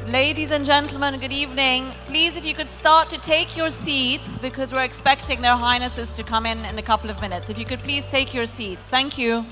Ladies and gentlemen, good evening. Please, if you could start to take your seats, because we're expecting their highnesses to come in a couple of minutes. If you could please take your seats. Thank you.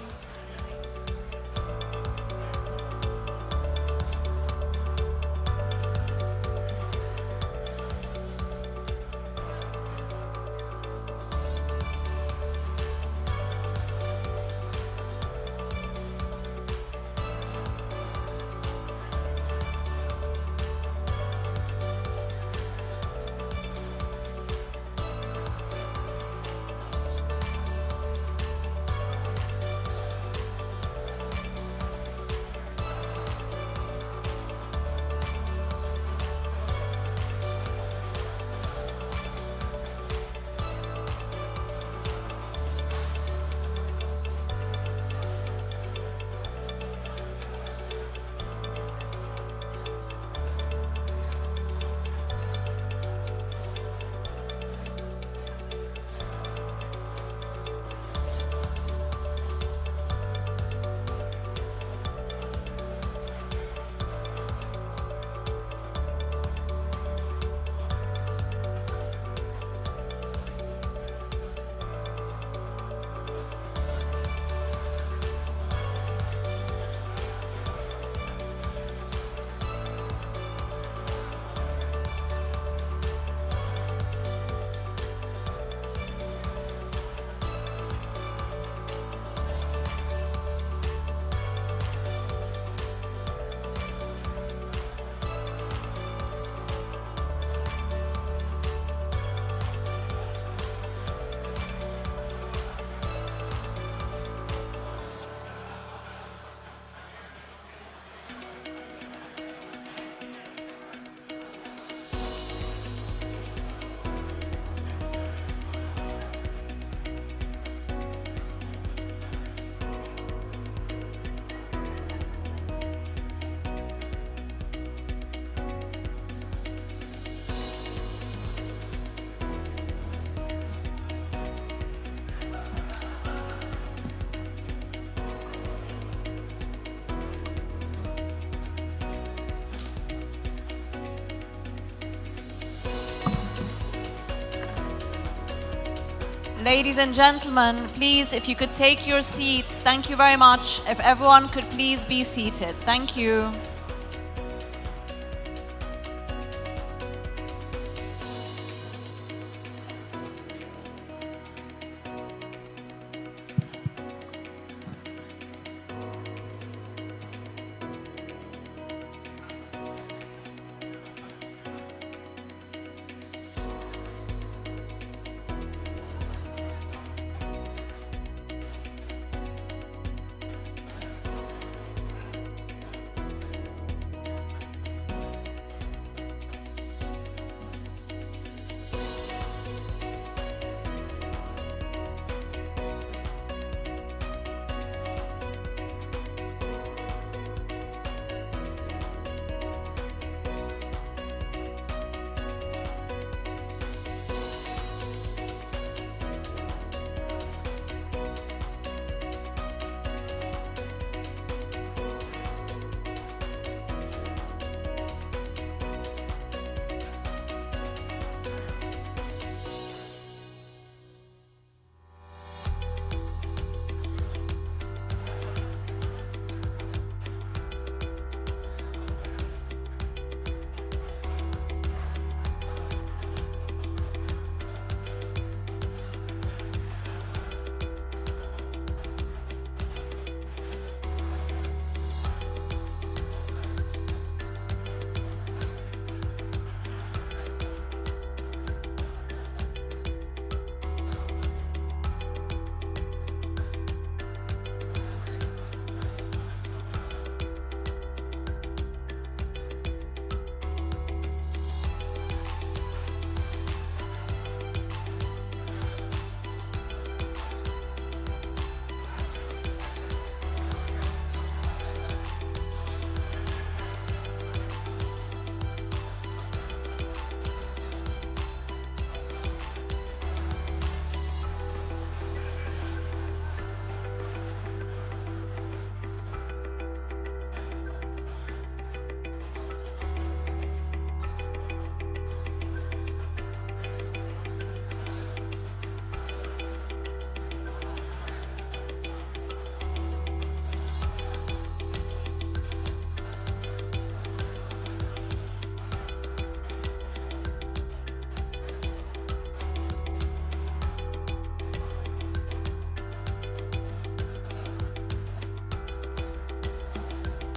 Ladies and gentlemen, please, if you could take your seats. Thank you very much. If everyone could please be seated. Thank you.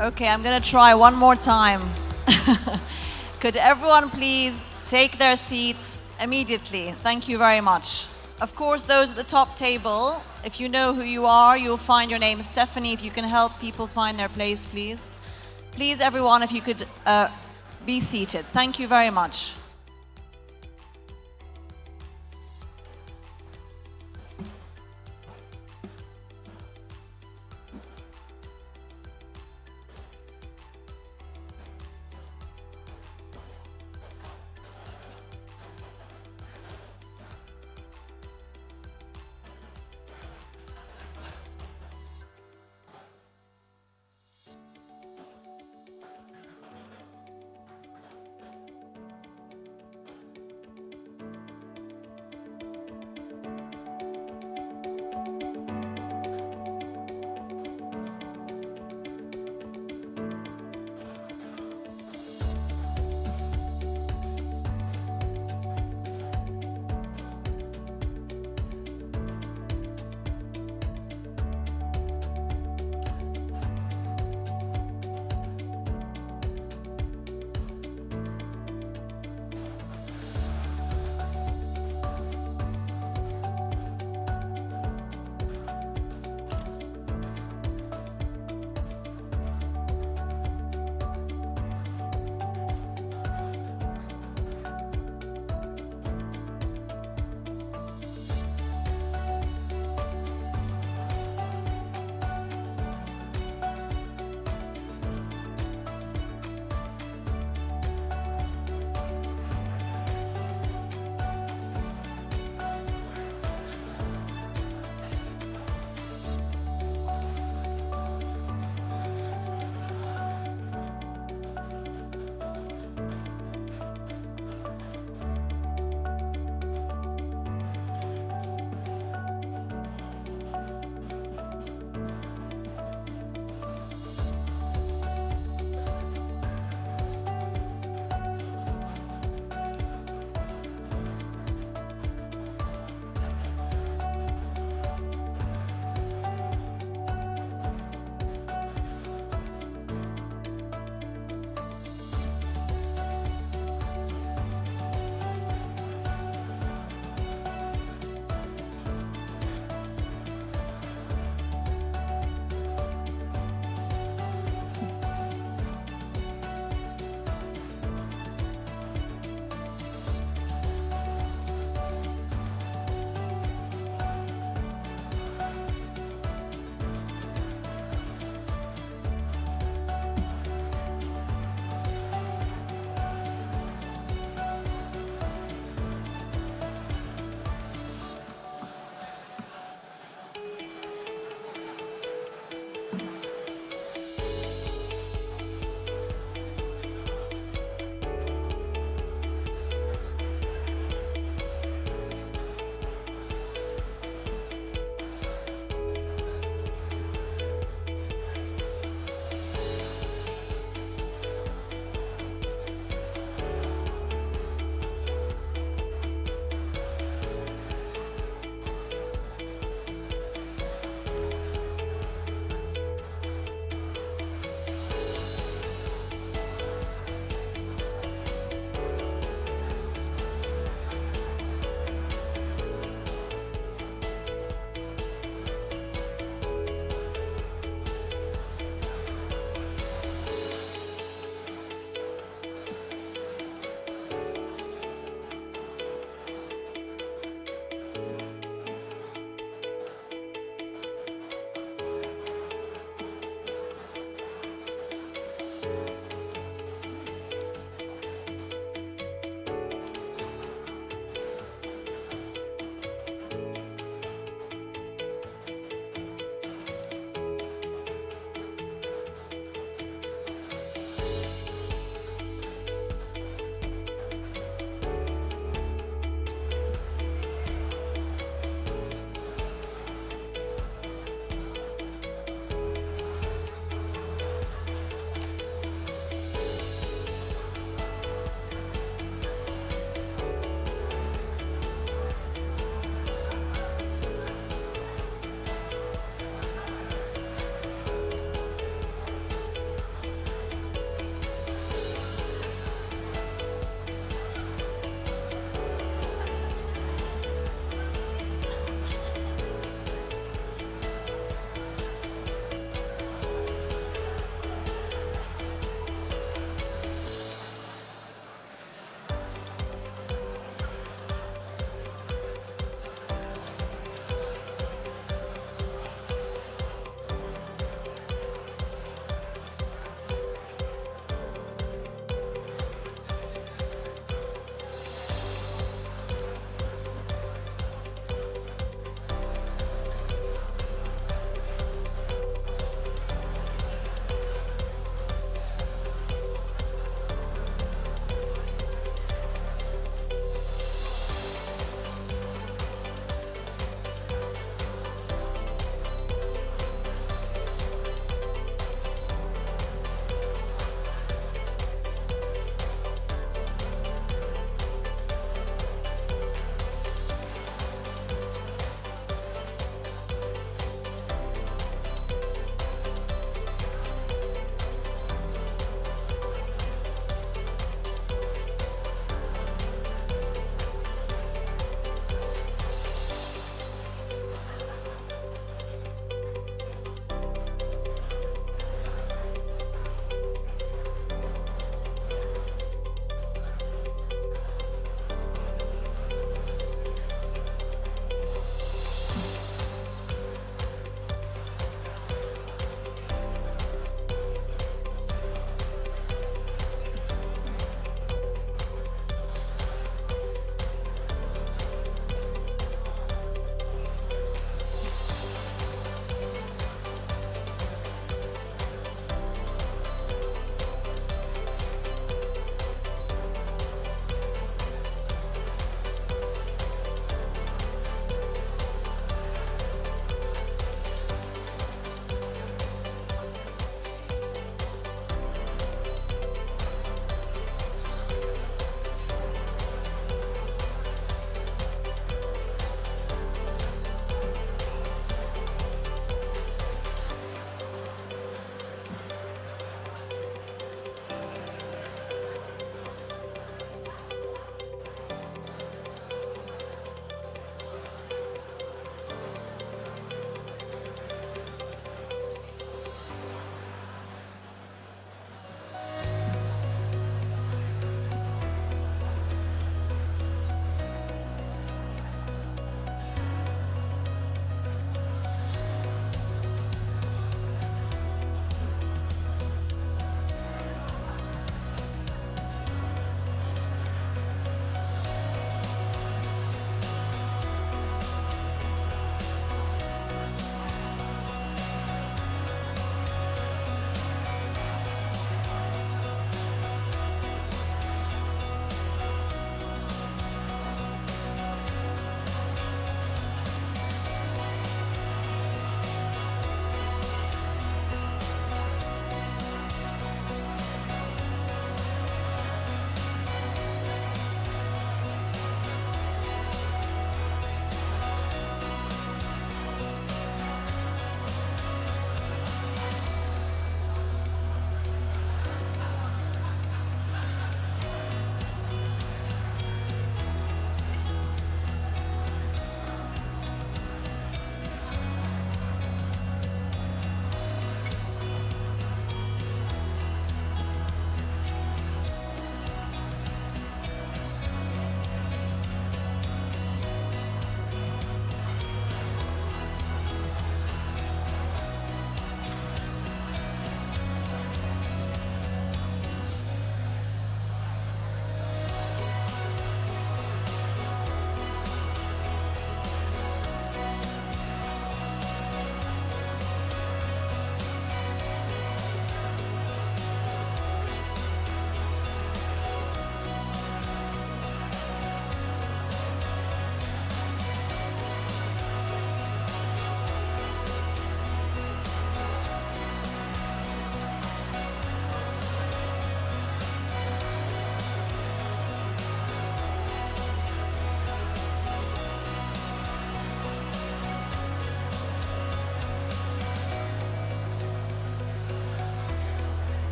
Okay, I'm gonna try one more time. Could everyone please take their seats immediately? Thank you very much. Of course, those at the top table, if you know who you are, you'll find your name. Stephanie, if you can help people find their place, please. Please, everyone, if you could be seated. Thank you very much.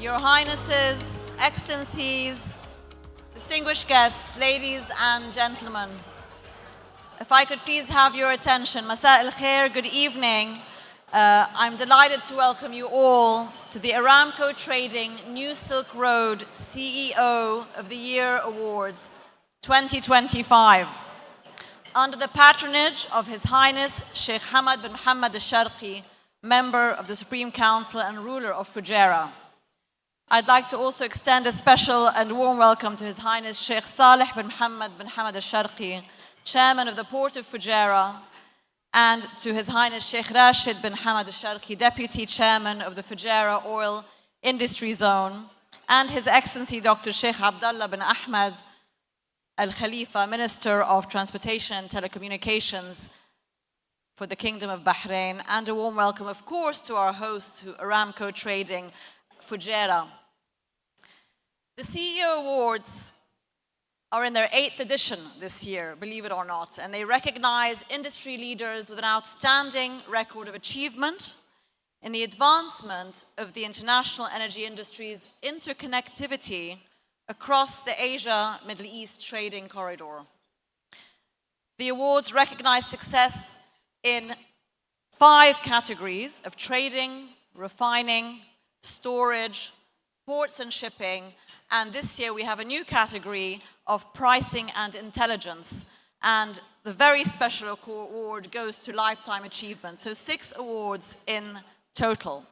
Your Highnesses, Excellencies, distinguished guests, ladies and gentlemen. If I could please have your attention. Masa al-khair, good evening. I'm delighted to welcome you all to the Aramco Trading New Silk Road CEO of the Year Awards 2025. Under the patronage of His Highness Sheikh Hamad bin Mohammed al-Sharqi, member of the Supreme Council and ruler of Fujairah. I'd like to also extend a special and warm welcome to His Highness Sheikh Saleh bin Mohammed bin Hamad al-Sharqi, Chairman of the Port of Fujairah, and to His Highness Sheikh Rashid bin Hamad al-Sharqi, Deputy Chairman of the Fujairah Oil Industry Zone, and His Excellency Dr. Sheikh Abdullah bin Ahmed al-Khalifa, Minister of Transportation and Telecommunications for the Kingdom of Bahrain, and a warm welcome, of course, to our hosts, Aramco Trading Fujairah. The CEO Awards are in their 8th edition this year, believe it or not, and they recognize industry leaders with an outstanding record of achievement in the advancement of the international energy industry's interconnectivity across the Asia-Middle East trading corridor. The awards recognize success in 5 categories of trading, refining, storage, ports and shipping, and this year we have a new category of pricing and intelligence, and the very special award goes to lifetime achievement, so 6 awards in total.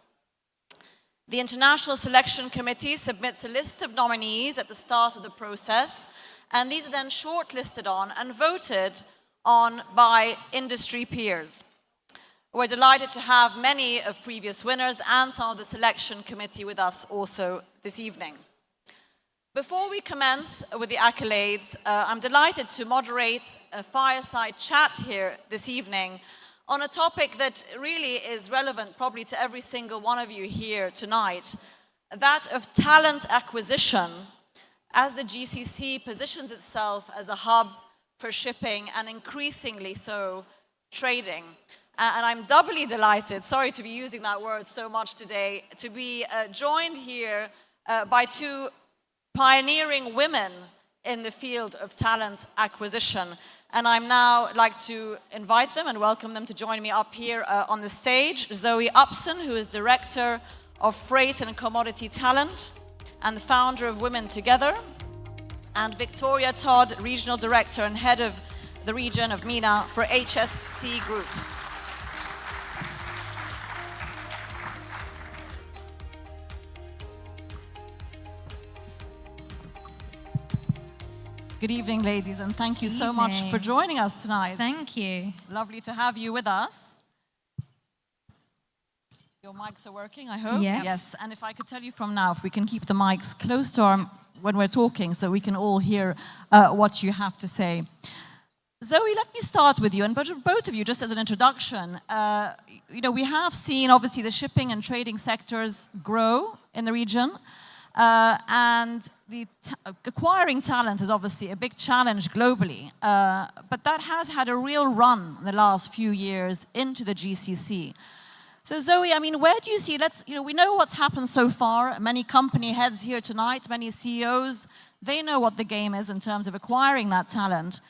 The International Selection Committee submits a list of nominees at the start of the process, and these are then shortlisted on and voted on by industry peers. We're delighted to have many of previous winners and some of the selection committee with us also this evening. Before we commence with the accolades, I'm delighted to moderate a fireside chat here this evening on a topic that really is relevant probably to every single one of you here tonight, that of talent acquisition as the GCC positions itself as a hub for shipping and increasingly so trading. And I'm doubly delighted, sorry to be using that word so much today, to be joined here by 2 pioneering women in the field of talent acquisition. And I'm now like to invite them and welcome them to join me up here on the stage. Zoe Upson, who is Director of Freight and Commodity Talent and the founder of Women Together, and Victoria Todd, Regional Director and Head of the region of MENA for HSC Group. Good evening, ladies, and thank you so much for joining us tonight. Thank you. Lovely to have you with us. Your mics are working, I hope? Yes. Yes, and if I could tell you from now, if we can keep the mics close to our, when we're talking so we can all hear what you have to say. Zoe, let me start with you, and both of you, just as an introduction. We have seen, obviously, the shipping and trading sectors grow in the region. And acquiring talent is obviously a big challenge globally, but that has had a real run in the last few years into the GCC. So Zoe, I mean, where do you see, we know what's happened so far. Many company heads here tonight, many CEOs, they know what the game is in terms of acquiring that talent.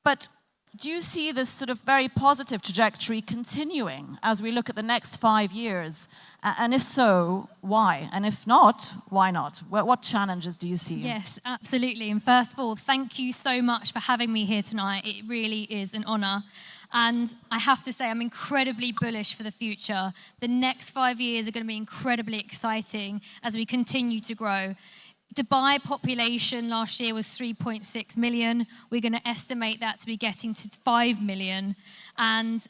But do you see this sort of very positive trajectory continuing as we look at the next 5 years? And if so, why? And if not, why not? What challenges do you see? Yes, absolutely. And first of all, thank you so much for having me here tonight. It really is an honor. And I have to say, I'm incredibly bullish for the future. The next 5 years are going to be incredibly exciting as we continue to grow. Dubai population last year was 3.6 million. We're going to estimate that to be getting to 5 million. And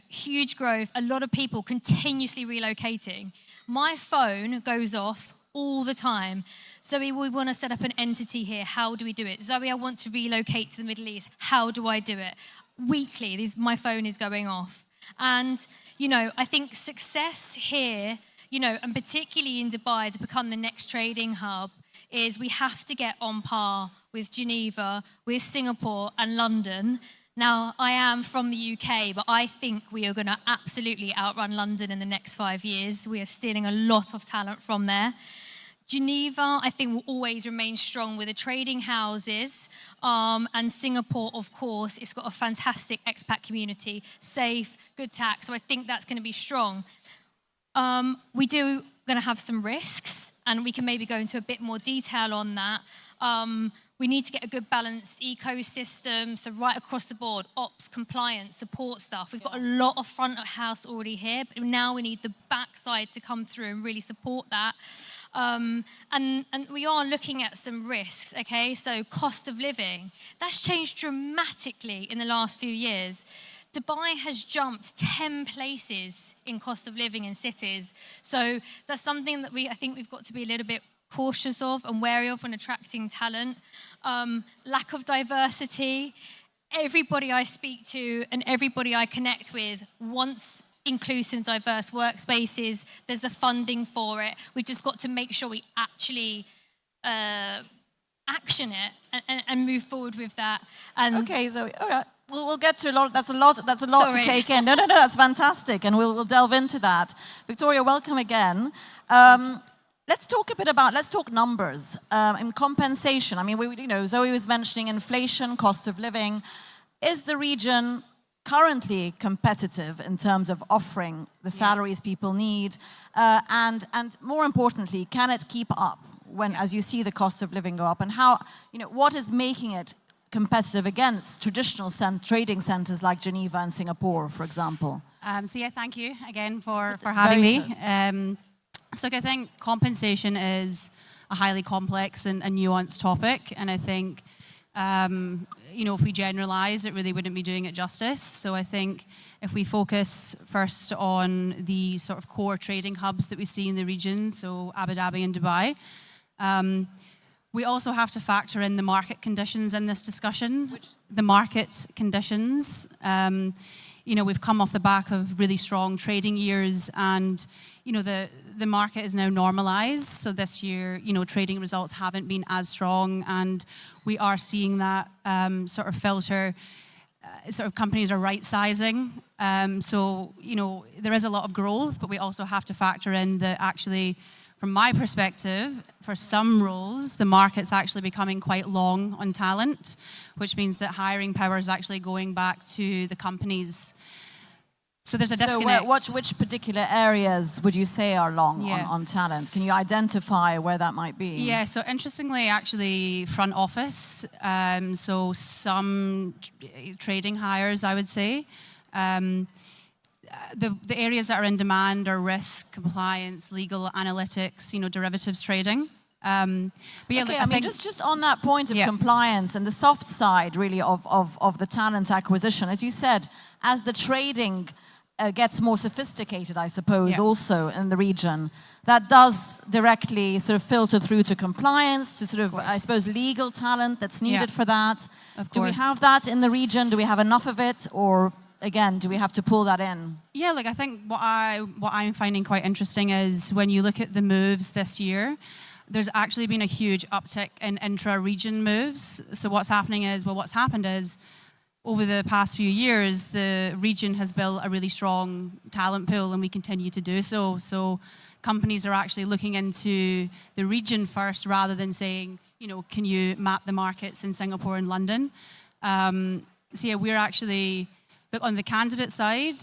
huge growth, a lot of people continuously relocating. My phone goes off all the time. Zoe, we want to set up an entity here. How do we do it? Zoe, I want to relocate to the Middle East. How do I do it? Weekly, my phone is going off. And, I think success here, and particularly in Dubai to become the next trading hub, is we have to get on par with Geneva, with Singapore and London. Now, I am from the UK, but I think we are going to absolutely outrun London in the next 5 years. We are stealing a lot of talent from there. Geneva, I think, will always remain strong with the trading houses. And Singapore, of course, it's got a fantastic expat community, safe, good tax. So I think that's going to be strong. We do going to have some risks, and we can maybe go into a bit more detail on that. We need to get a good balanced ecosystem, so right across the board, ops, compliance, support staff. We've got a lot of front of house already here, but now we need the backside to come through and really support that. And we are looking at some risks, okay? So cost of living, that's changed dramatically in the last few years. Dubai has jumped 10 places in cost of living in cities. So that's something that I think we've got to be a little bit cautious of and wary of when attracting talent. Lack of diversity. Everybody I speak to and everybody I connect with wants inclusive, diverse workspaces. There's the funding for it. We've just got to make sure we actually action it and move forward with that. And okay, Zoe. All right. We'll get to a lot. That's a lot Sorry. to take in. No, that's fantastic, and we'll delve into that. Victoria, welcome again. Let's talk numbers and compensation. I mean, Zoe was mentioning inflation, cost of living. Is the region currently competitive in terms of offering the salaries people need, and more importantly, can it keep up when, as you see the cost of living go up, and how, what is making it competitive against traditional trading centers like Geneva and Singapore, for example? Thank you again for having me. I think compensation is a highly complex and nuanced topic, and I think if we generalize, it really wouldn't be doing it justice. So I think if we focus first on the sort of core trading hubs that we see in the region, so Abu Dhabi and Dubai, we also have to factor in the market conditions in this discussion. The market conditions. We've come off the back of really strong trading years, and the market is now normalized. So this year, trading results haven't been as strong, and we are seeing that sort of filter. Sort of companies are right sizing. There is a lot of growth, but we also have to factor in that actually, from my perspective, for some roles, the market's actually becoming quite long on talent, which means that hiring power is actually going back to the companies. So there's a disconnect. So which particular areas would you say are long on talent? Can you identify where that might be? Yeah, so interestingly, actually, front office. So some trading hires, I would say. The areas that are in demand are risk, compliance, legal, analytics, derivatives trading. I think just on that point of compliance and the soft side, really, of the talent acquisition, as you said, as the trading gets more sophisticated, I suppose, also in the region, that does directly sort of filter through to compliance, to sort of I suppose, legal talent that's needed for that. Do we have that in the region? Do we have enough of it, or again, do we have to pull that in? Yeah, I think what I'm finding quite interesting is when you look at the moves this year, there's actually been a huge uptick in intra-region moves. So what's happened is over the past few years, the region has built a really strong talent pool, and we continue to do so. So companies are actually looking into the region first rather than saying, can you map the markets in Singapore and London? We're actually... But on the candidate side,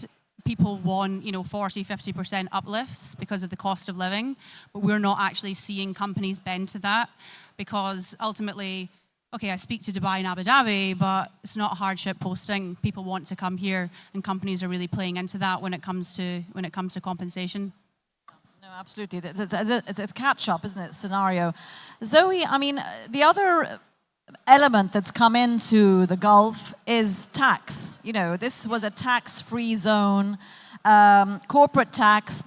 people want, 40, 50% uplifts because of the cost of living, but we're not actually seeing companies bend to that, because ultimately, I speak to Dubai and Abu Dhabi, but it's not a hardship posting. People want to come here, and companies are really playing into that when it comes to compensation. No, absolutely. It's a catch-up, isn't it, scenario? Zoe, I mean, the other element that's come into the Gulf is tax. This was a tax-free zone. Corporate tax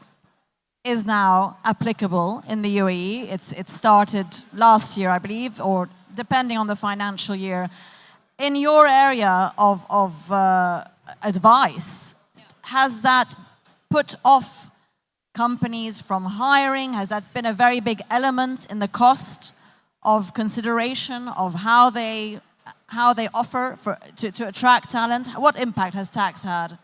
is now applicable in the UAE. It started last year, I believe, or depending on the financial year. In your area of advice, has that put off companies from hiring? Has that been a very big element in the cost of consideration of how they offer to attract talent? What impact has tax had?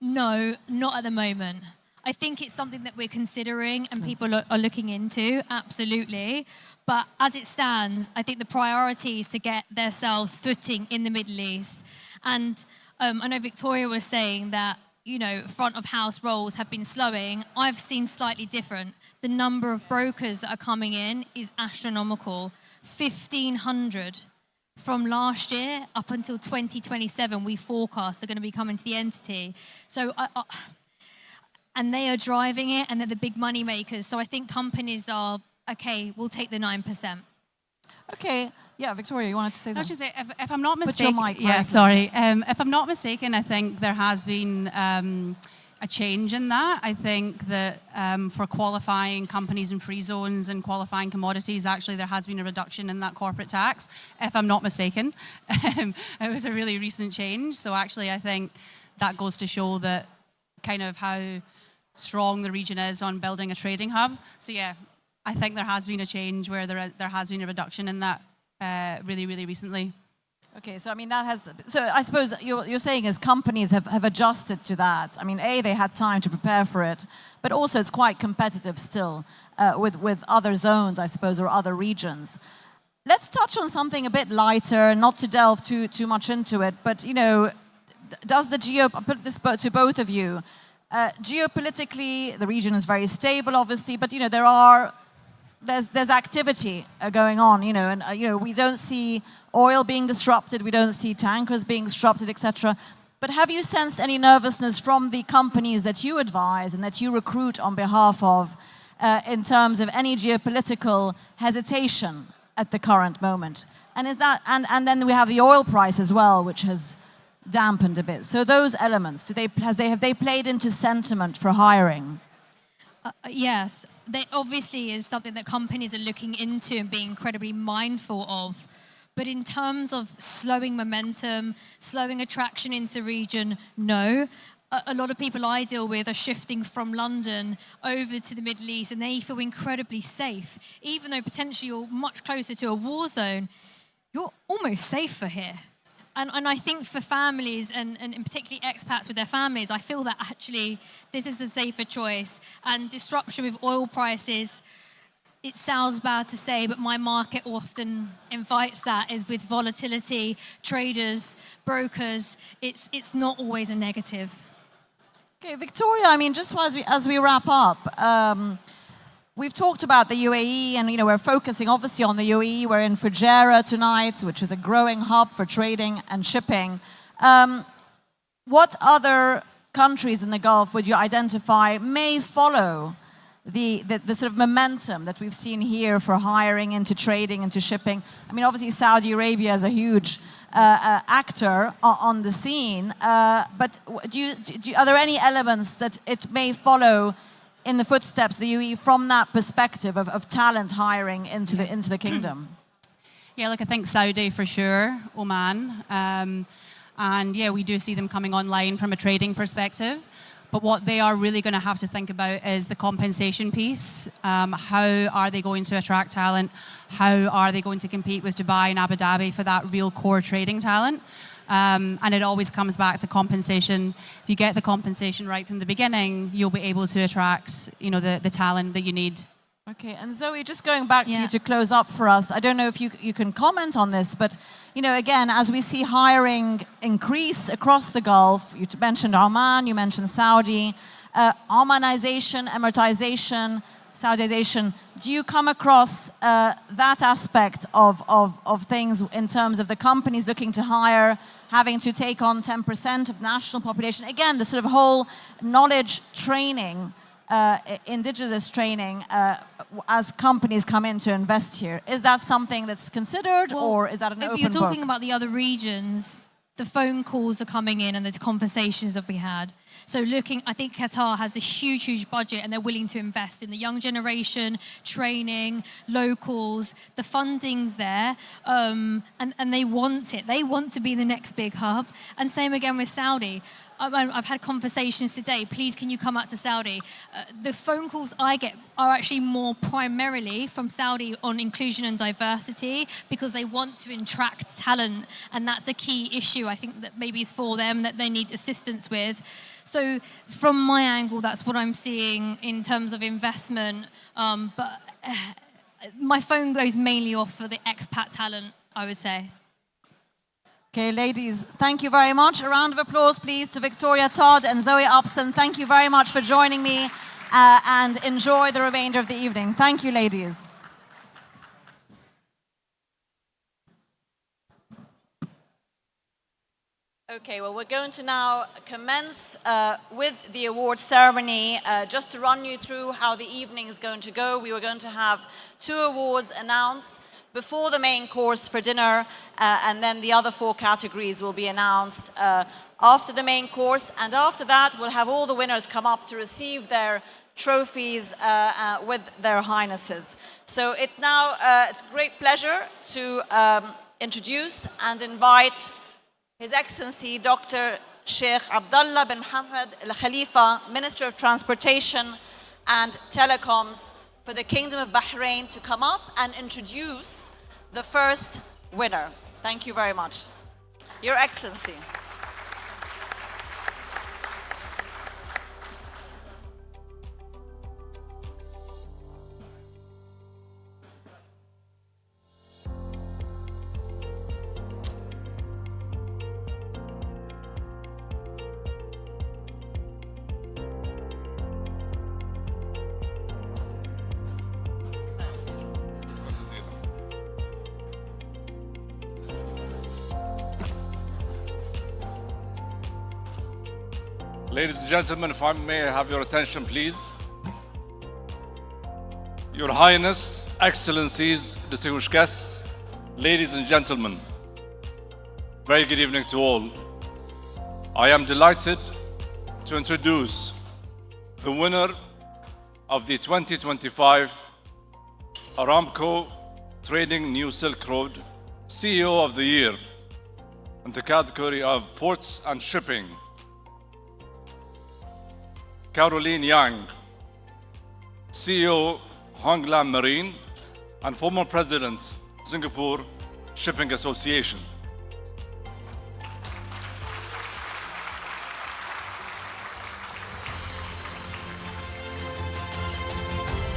No, not at the moment. I think it's something that we're considering and people are looking into, absolutely. But as it stands, I think the priority is to get themselves footing in the Middle East. And I know Victoria was saying that, you know, front of house roles have been slowing. I've seen slightly different. The number of brokers that are coming in is astronomical. 1,500 from last year up until 2027, we forecast are going to be coming to the entity. So and they are driving it, and they're the big money makers. So I think companies are, okay, we'll take the 9%. Okay, yeah, Victoria, you wanted to say I that? was just say, if I'm not mistaken, Put your mic yeah, right sorry. If I'm not mistaken, I think there has been a change in that. I think that for qualifying companies in free zones and qualifying commodities, actually there has been a reduction in that corporate tax, if I'm not mistaken. It was a really recent change. So actually I think that goes to show that kind of how strong the region is on building a trading hub. So yeah, I think there has been a change where there has been a reduction in that really, really recently. Okay, so I mean that has. So I suppose you're saying is companies have adjusted to that. I mean, they had time to prepare for it, but also it's quite competitive still with other zones, I suppose, or other regions. Let's touch on something a bit lighter, not to delve too much into it, but you know, does the I put this to both of you. Geopolitically, the region is very stable, obviously, but you know there's activity going on, you know, and you know we don't see oil being disrupted, we don't see tankers being disrupted, etc. But have you sensed any nervousness from the companies that you advise and that you recruit on behalf of, in terms of any geopolitical hesitation at the current moment? And is that and then we have the oil price as well, which has dampened a bit. So those elements, have they played into sentiment for hiring? Yes, they obviously is something that companies are looking into and being incredibly mindful of. But in terms of slowing momentum, slowing attraction into the region, no. A lot of people I deal with are shifting from London over to the Middle East, and they feel incredibly safe. Even though potentially you're much closer to a war zone, you're almost safer here. And I think for families, and particularly expats with their families, I feel that actually this is a safer choice. And disruption with oil prices, it sounds bad to say, but my market often invites that, is with volatility, traders, brokers, it's not always a negative. Okay, Victoria, I mean, just as we wrap up, we've talked about the UAE, and you know we're focusing obviously on the UAE. We're in Fujairah tonight, which is a growing hub for trading and shipping. What other countries in the Gulf would you identify may follow the sort of momentum that we've seen here for hiring into trading, into shipping? I mean, obviously Saudi Arabia is a huge actor on the scene, but are there any elements that it may follow in the footsteps of the UAE from that perspective of talent hiring into the kingdom? Yeah, look, I think Saudi for sure, Oman, and yeah, we do see them coming online from a trading perspective. But what they are really going to have to think about is the compensation piece. How are they going to attract talent? How are they going to compete with Dubai and Abu Dhabi for that real core trading talent? And it always comes back to compensation. If you get the compensation right from the beginning, you'll be able to attract, you know, the talent that you need. Okay, and Zoe, just going back to you to close up for us, I don't know if you can comment on this, but you know, again, as we see hiring increase across the Gulf, you mentioned Oman, you mentioned Saudi, Omanization, amortization, Saudization. Do you come across that aspect of things in terms of the companies looking to hire, having to take on 10% of national population? Again, the sort of whole knowledge training, indigenous training, as companies come in to invest here. Is that something that's considered, or is that an open book? If you're talking about the other regions, the phone calls are coming in and the conversations that we had. So I think Qatar has a huge budget, and they're willing to invest in the young generation, training, locals. The funding's there, and they want it. They want to be the next big hub. And same again with Saudi. I've had conversations today, please can you come out to Saudi? The phone calls I get are actually more primarily from Saudi on inclusion and diversity because they want to attract talent, and that's a key issue I think that maybe is for them that they need assistance with. So from my angle, that's what I'm seeing in terms of investment, but my phone goes mainly off for the expat talent, I would say. Okay, ladies, thank you very much. A round of applause, please, to Victoria Todd and Zoe Upson. Thank you very much for joining me, and enjoy the remainder of the evening. Thank you, ladies. Okay, well, we're going to now commence with the award ceremony. Just to run you through how the evening is going to go, we were going to have 2 awards announced before the main course for dinner, and then the other 4 categories will be announced after the main course. And after that, we'll have all the winners come up to receive their trophies with their highnesses. So it's a great pleasure to introduce and invite His Excellency Dr. Sheikh Abdullah bin Hamad Al Khalifa, Minister of Transportation and Telecoms for the Kingdom of Bahrain, to come up and introduce the first winner. Thank you very much. Your Excellency. Ladies and gentlemen, if I may have your attention, please. Your Highness, Excellencies, distinguished guests, ladies and gentlemen, very good evening to all. I am delighted to introduce the winner of the 2025 Aramco Trading New Silk Road CEO of the Year in the category of Ports and Shipping, Caroline Yang, CEO Honglam Marine and former President Singapore Shipping Association.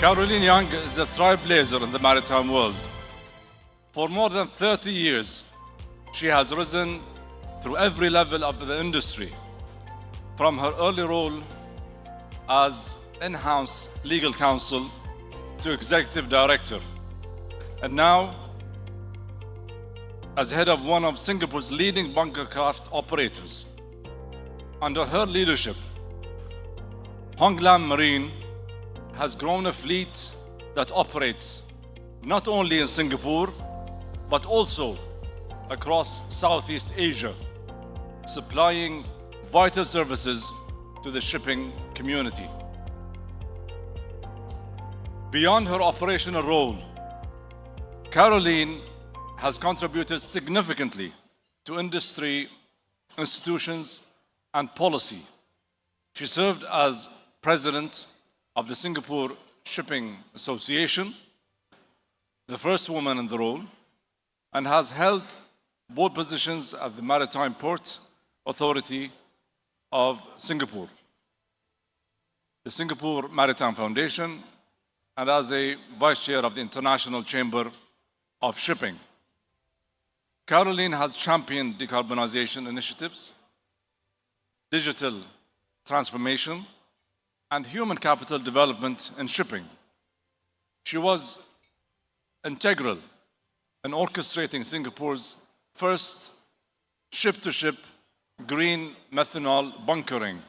Caroline Yang is a trailblazer in the maritime world. For more than 30 years, she has risen through every level of the industry, from her early role as in-house legal counsel to executive director, and now as head of one of Singapore's leading bunker craft operators. Under her leadership, Honglam Marine has grown a fleet that operates not only in Singapore, but also across Southeast Asia, supplying vital services to the shipping community. Beyond her operational role, Caroline has contributed significantly to industry, institutions, and policy. She served as president of the Singapore Shipping Association, the first woman in the role, and has held board positions at the Maritime Port Authority of Singapore, the Singapore Maritime Foundation, and as a vice chair of the International Chamber of Shipping. Caroline has championed decarbonization initiatives, digital transformation, and human capital development in shipping. She was integral in orchestrating Singapore's first ship-to-ship green methanol bunkering,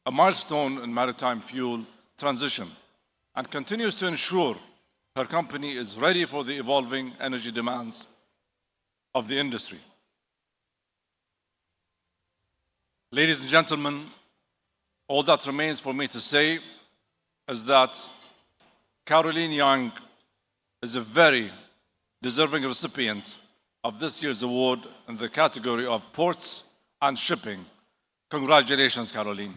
a milestone in maritime fuel transition, and continues to ensure her company is ready for the evolving energy demands of the industry. Ladies and gentlemen, all that remains for me to say is that Caroline Yang is a very deserving recipient of this year's award in the category of Ports and Shipping, Congratulations, Caroline.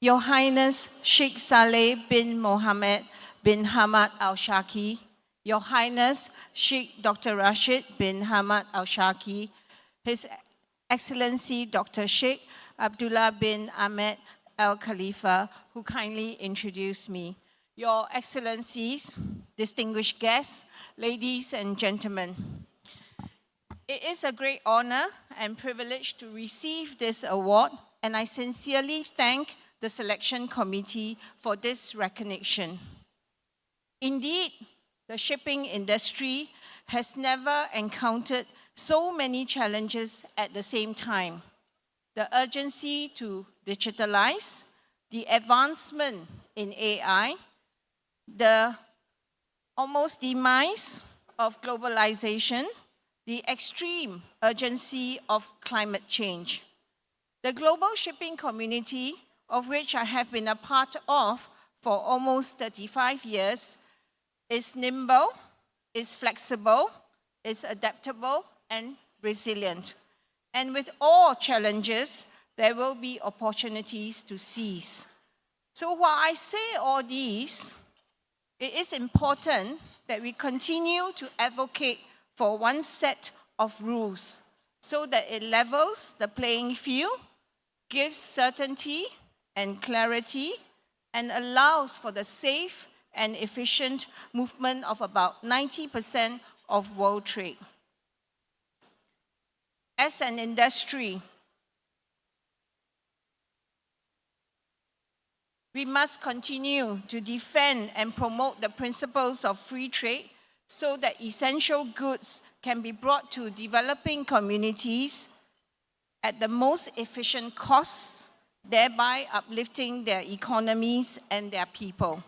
Your Highness Sheikh Saleh bin Mohammed bin Hamad Al Shaki, Your Highness Sheikh Dr. Rashid bin Hamad Al Shaki, His Excellency Dr. Sheikh Abdullah bin Ahmed Al Khalifa, who kindly introduced me. Your Excellencies, distinguished guests, ladies and gentlemen. It is a great honor and privilege to receive this award, and I sincerely thank the selection committee for this recognition. Indeed, the shipping industry has never encountered so many challenges at the same time. The urgency to digitalize, the advancement in AI, the almost demise of globalization, the extreme urgency of climate change. The global shipping community, of which I have been a part of for almost 35 years, is nimble, is flexible, is adaptable, and resilient. And with all challenges, there will be opportunities to seize. So while I say all these, it is important that we continue to advocate for one set of rules so that it levels the playing field, gives certainty and clarity, and allows for the safe and efficient movement of about 90% of world trade. As an industry, we must continue to defend and promote the principles of free trade so that essential goods can be brought to developing communities at the most efficient costs, thereby uplifting their economies and their people.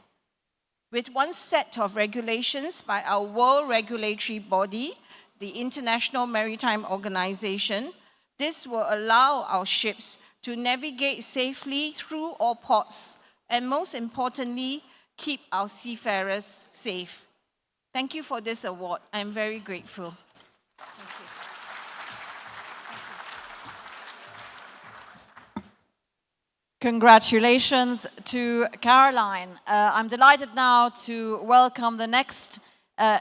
With one set of regulations by our world regulatory body, the International Maritime Organization, this will allow our ships to navigate safely through all ports and, most importantly, keep our seafarers safe. Thank you for this award. I'm very grateful. Congratulations to Caroline. I'm delighted now to welcome the next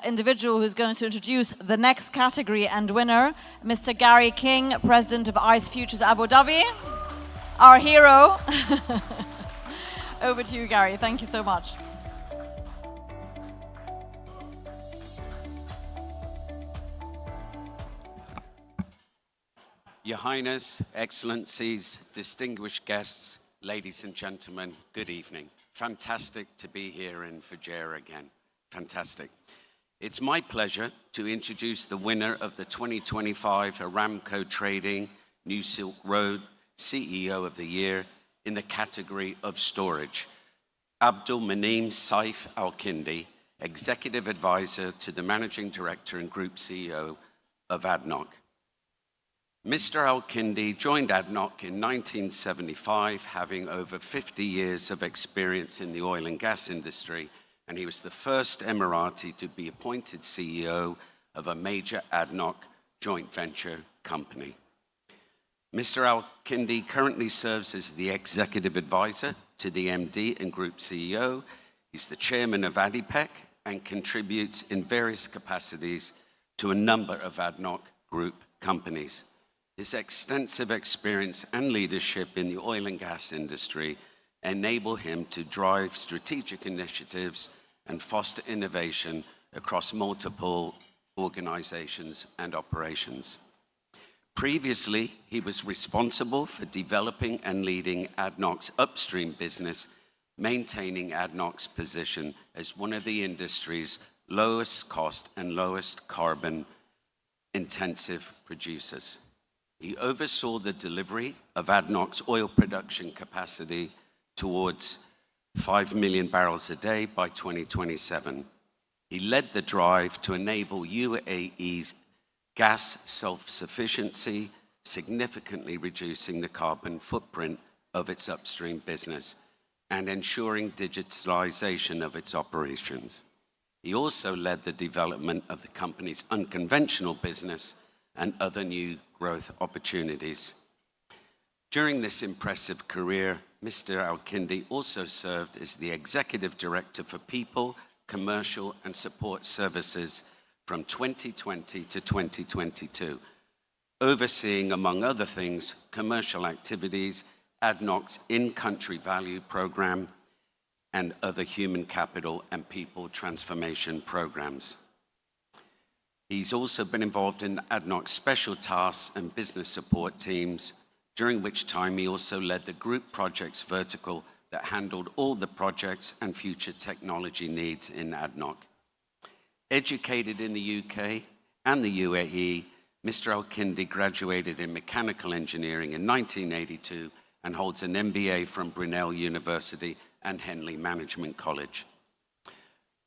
individual who's going to introduce the next category and winner, Mr. Gary King, President of ICE Futures Abu Dhabi, our hero. Over to you, Gary. Thank you so much. Your Highness, Excellencies, distinguished guests, ladies and gentlemen, good evening. Fantastic to be here in Fujairah again. Fantastic. It's my pleasure to introduce the winner of the 2025 Aramco Trading New Silk Road CEO of the Year in the category of storage, Abdul Maneem Saif Al-Kindi, Executive Advisor to the Managing Director and Group CEO of ADNOC. Mr. Al-Kindi joined ADNOC in 1975, having over 50 years of experience in the oil and gas industry, and he was the first Emirati to be appointed CEO of a major ADNOC joint venture company. Mr. Al-Kindi currently serves as the Executive Advisor to the MD and Group CEO. He's the Chairman of ADIPEC and contributes in various capacities to a number of ADNOC Group companies. His extensive experience and leadership in the oil and gas industry enable him to drive strategic initiatives and foster innovation across multiple organizations and operations. Previously, he was responsible for developing and leading ADNOC's upstream business, maintaining ADNOC's position as one of the industry's lowest cost and lowest carbon intensive producers. He oversaw the delivery of ADNOC's oil production capacity towards 5 million barrels a day by 2027. He led the drive to enable UAE's gas self-sufficiency, significantly reducing the carbon footprint of its upstream business and ensuring digitalization of its operations. He also led the development of the company's unconventional business and other new growth opportunities. During this impressive career, Mr. Al-Kindi also served as the Executive Director for People, Commercial and Support Services from 2020 to 2022, overseeing, among other things, commercial activities, ADNOC's in-country value program, and other human capital and people transformation programs. He's also been involved in ADNOC's special tasks and business support teams, during which time he also led the group projects vertical that handled all the projects and future technology needs in ADNOC. Educated in the UK and the UAE, Mr. Al-Kindi graduated in mechanical engineering in 1982 and holds an MBA from Brunel University and Henley Management College.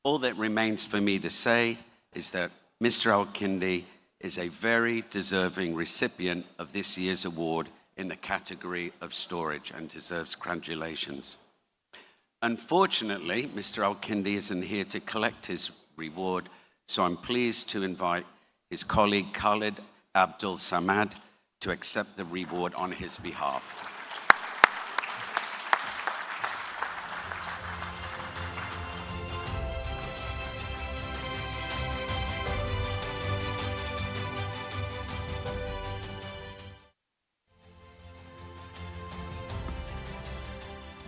All that remains for me to say is that Mr. Al-Kindi is a very deserving recipient of this year's award in the category of storage and deserves congratulations. Unfortunately, Mr. Al-Kindi isn't here to collect his reward, so I'm pleased to invite his colleague Khalid Abdul Samad to accept the reward on his behalf.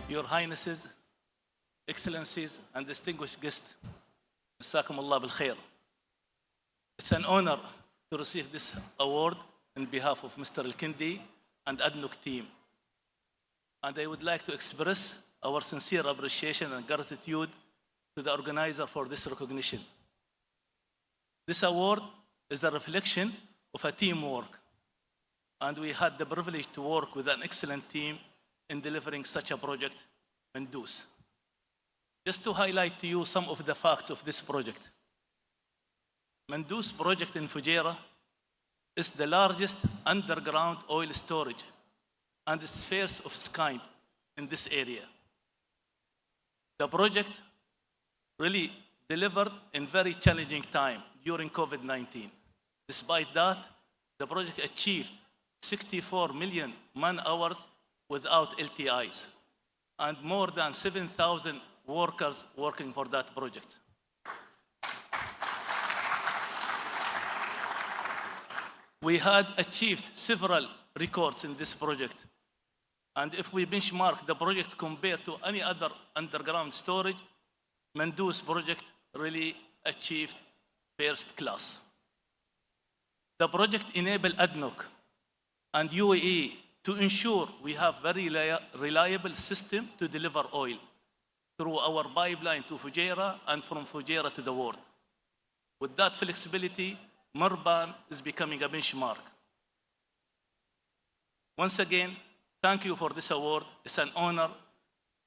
Your Highnesses, Excellencies, and distinguished guests, Jazakum Allah bil khair. It's an honor to receive this award on behalf of Mr. Al-Kindi and ADNOC team. And I would like to express our sincere appreciation and gratitude to the organizer for this recognition. This award is a reflection of a teamwork, and we had the privilege to work with an excellent team in delivering such a project, Mandous. Just to highlight to you some of the facts of this project. Mandous project in Fujairah is the largest underground oil storage and it's first of its kind in this area. The project really delivered in very challenging time during COVID-19. Despite that, the project achieved 64 million man-hours without LTIs and more than 7,000 workers working for that project. We had achieved several records in this project. And if we benchmark the project compared to any other underground storage, Mandous project really achieved first class. The project enabled ADNOC and UAE to ensure we have very reliable system to deliver oil through our pipeline to Fujairah and from Fujairah to the world. With that flexibility, Marban is becoming a benchmark. Once again, thank you for this award. It's an honor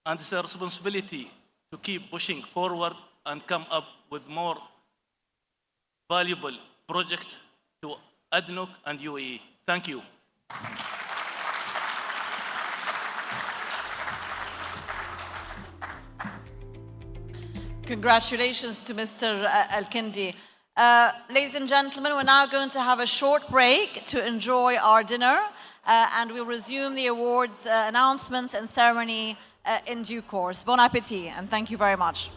and it's a responsibility to keep pushing forward and come up with more valuable projects to ADNOC and UAE. Thank you. Congratulations to Mr. Al-Kindi. Ladies and gentlemen, we're now going to have a short break to enjoy our dinner, and we'll resume the awards announcements and ceremony in due course. Bon appétit, and thank you very much.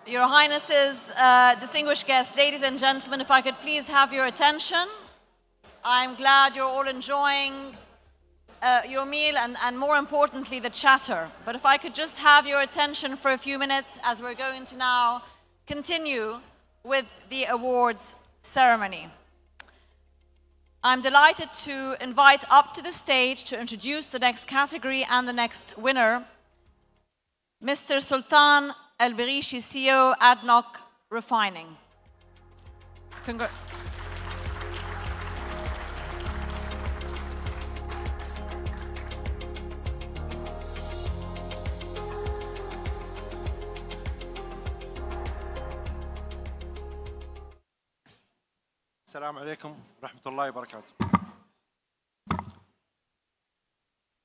Your Highnesses, distinguished guests, ladies and gentlemen, if I could please have your attention. I'm glad you're all enjoying your meal and more importantly, the chatter. But if I could just have your attention for a few minutes as we're going to now continue with the awards ceremony. I'm delighted to invite up to the stage to introduce the next category and the next winner, Mr. Sultan Al-Barishi, CEO, ADNOC Refining. Assalamu alaikum rahmatullahi wa barakatuh.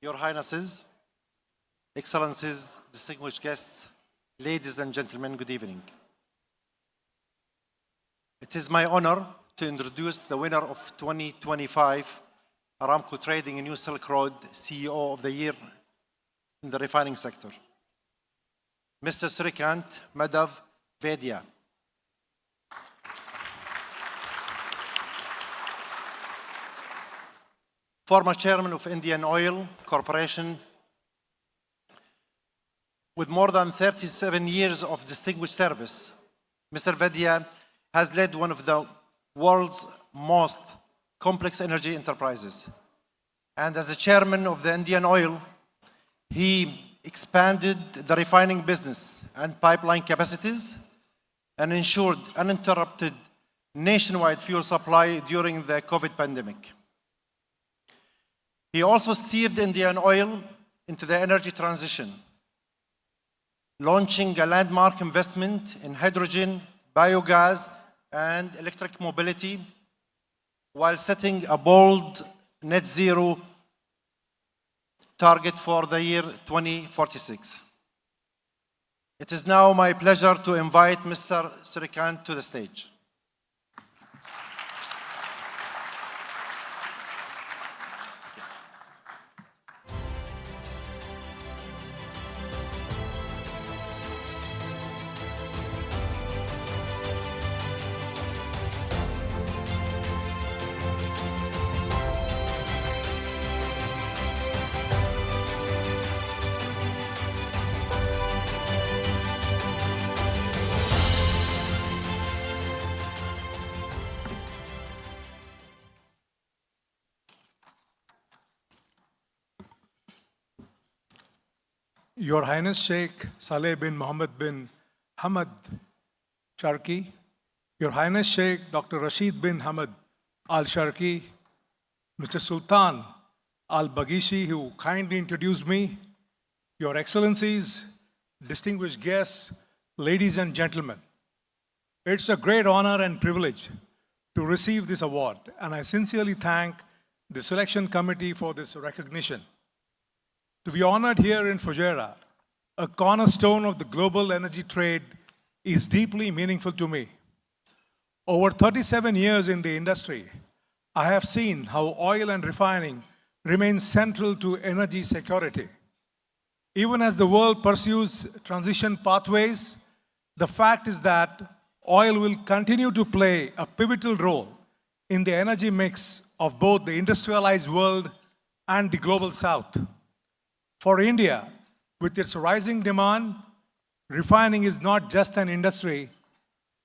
Your Highnesses, Excellencies, distinguished guests, ladies and gentlemen, good evening. It is my honor to introduce the winner of 2025 Aramco Trading in New Silk Road CEO of the Year in the refining sector, Mr. Srikant Madhav Vaidya. Former chairman of Indian Oil Corporation, with more than 37 years of distinguished service, Mr. Vaidya has led one of the world's most complex energy enterprises. And as the chairman of the Indian Oil, he expanded the refining business and pipeline capacities and ensured uninterrupted nationwide fuel supply during the COVID pandemic. He also steered Indian Oil into the energy transition, launching a landmark investment in hydrogen, biogas, and electric mobility, while setting a bold net zero target for the year 2046. It is now my pleasure to invite Mr. Srikant to the stage. Your Highness Sheikh Saleh bin Mohammed bin Hamad Sharki, Your Highness Sheikh Dr. Rashid bin Hamad Al Sharki, Mr. Sultan Al Bagishi, who kindly introduced me, Your Excellencies, distinguished guests, ladies and gentlemen. It's a great honor and privilege to receive this award, and I sincerely thank the selection committee for this recognition. To be honored here in Fujairah, a cornerstone of the global energy trade, is deeply meaningful to me. Over 37 years in the industry, I have seen how oil and refining remain central to energy security. Even as the world pursues transition pathways, the fact is that oil will continue to play a pivotal role in the energy mix of both the industrialized world and the global south. For India, with its rising demand, refining is not just an industry,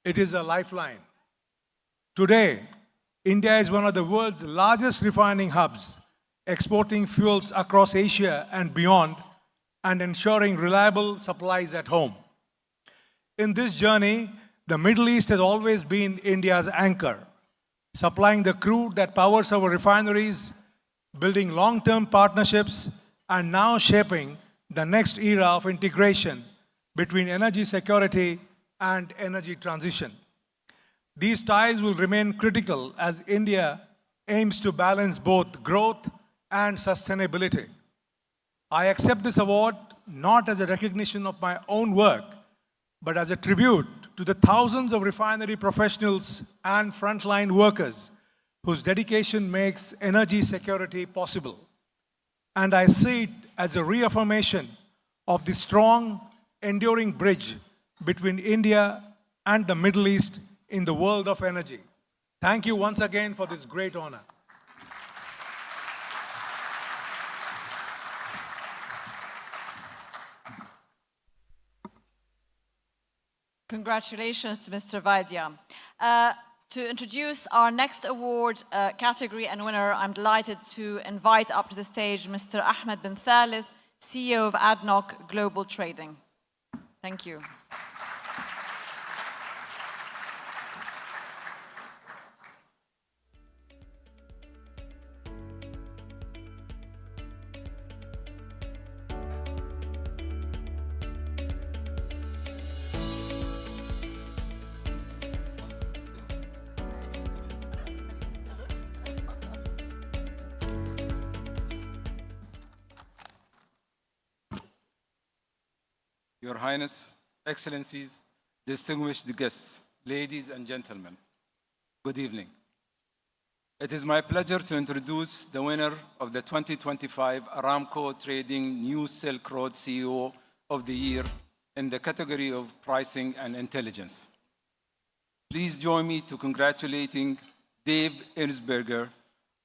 it is a lifeline. Today, India is one of the world's largest refining hubs, exporting fuels across Asia and beyond, and ensuring reliable supplies at home. In this journey, the Middle East has always been India's anchor, supplying the crude that powers our refineries, building long-term partnerships, and now shaping the next era of integration between energy security and energy transition. These ties will remain critical as India aims to balance both growth and sustainability. I accept this award not as a recognition of my own work, but as a tribute to the thousands of refinery professionals and frontline workers whose dedication makes energy security possible. And I see it as a reaffirmation of the strong, enduring bridge between India and the Middle East in the world of energy. Thank you once again for this great honor. Congratulations to Mr. Vaidya. To introduce our next award category and winner, I'm delighted to invite up to the stage Mr. Ahmed bin Thalith, CEO of ADNOC Global Trading. Thank you. Your Highness, Excellencies, distinguished guests, ladies and gentlemen, good evening. It is my pleasure to introduce the winner of the 2025 Aramco Trading New Silk Road CEO of the Year in the category of Pricing and Intelligence. Please join me to congratulating Dave Erzberger,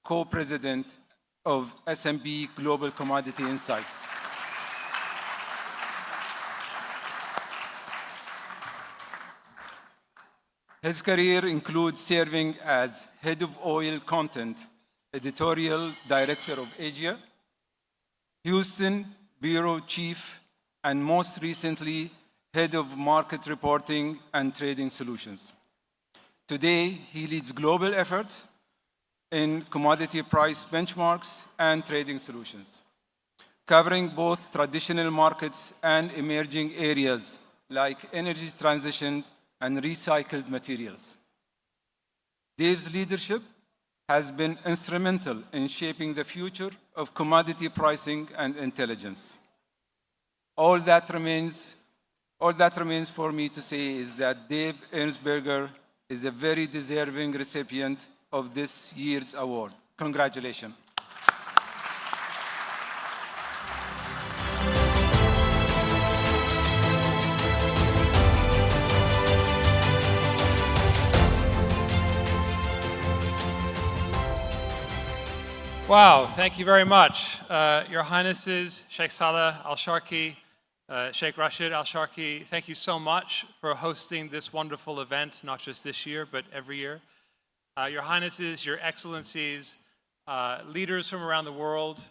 co-president of S&P Global Commodity Insights. His career includes serving as head of oil content, editorial director of Asia, Houston bureau chief, and most recently, head of market reporting and trading solutions. Today, he leads global efforts in commodity price benchmarks and trading solutions, covering both traditional markets and emerging areas like energy transition and recycled materials. Dave's leadership has been instrumental in shaping the future of commodity pricing and intelligence. All that remains for me to say is that Dave Erzberger is a very deserving recipient of this year's award. Congratulations. Wow, thank you very much. Your Highnesses, Sheikh Saleh Al-Sharki, Sheikh Rashid Al-Sharki, thank you so much for hosting this wonderful event, not just this year, but every year. Your Highnesses, Your Excellencies, leaders from around the world,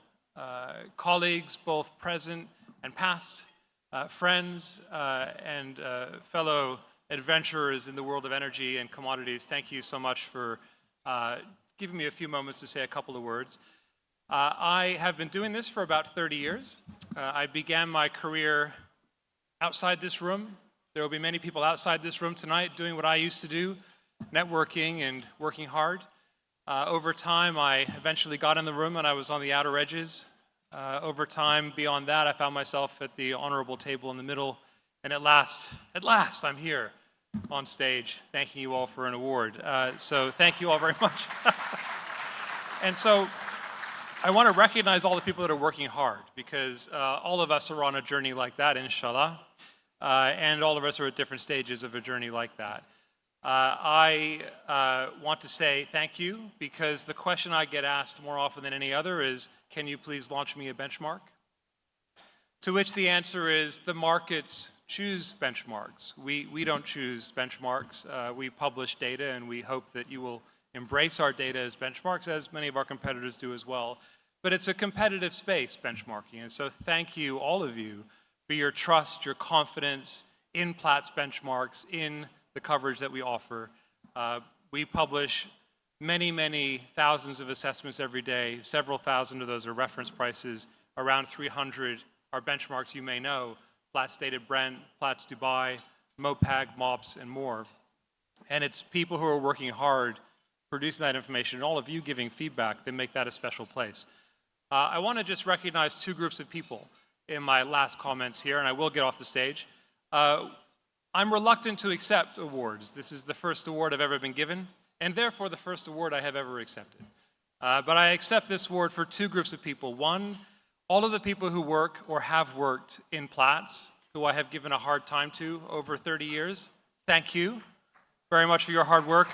colleagues, both present and past, friends and fellow adventurers in the world of energy and commodities, thank you so much for giving me a few moments to say a couple of words. I have been doing this for about 30 years. I began my career outside this room. There will be many people outside this room tonight doing what I used to do, networking and working hard. Over time, I eventually got in the room and I was on the outer edges. Over time, beyond that, I found myself at the honorable table in the middle. And at last, I'm here on stage thanking you all for an award. So thank you all very much. And so I want to recognize all the people that are working hard because all of us are on a journey like that, inshallah. And all of us are at different stages of a journey like that. I want to say thank you because the question I get asked more often than any other is, can you please launch me a benchmark? To which the answer is the markets choose benchmarks. We don't choose benchmarks. We publish data and we hope that you will embrace our data as benchmarks, as many of our competitors do as well. But it's a competitive space, benchmarking. And so thank you, all of you, for your trust, your confidence in Platts benchmarks, in the coverage that we offer. We publish many, many thousands of assessments every day. Several thousand of those are reference prices. Around 300 are benchmarks you may know. Platts Dated Brent, Platts Dubai, MOPAG, MOPS, and more. And it's people who are working hard producing that information, and all of you giving feedback that make that a special place. I want to just recognize two groups of people in my last comments here, and I will get off the stage. I'm reluctant to accept awards. This is the first award I've ever been given, and therefore the first award I have ever accepted. But I accept this award for two groups of people. One, all of the people who work or have worked in Platts, who I have given a hard time to over 30 years. Thank you very much for your hard work.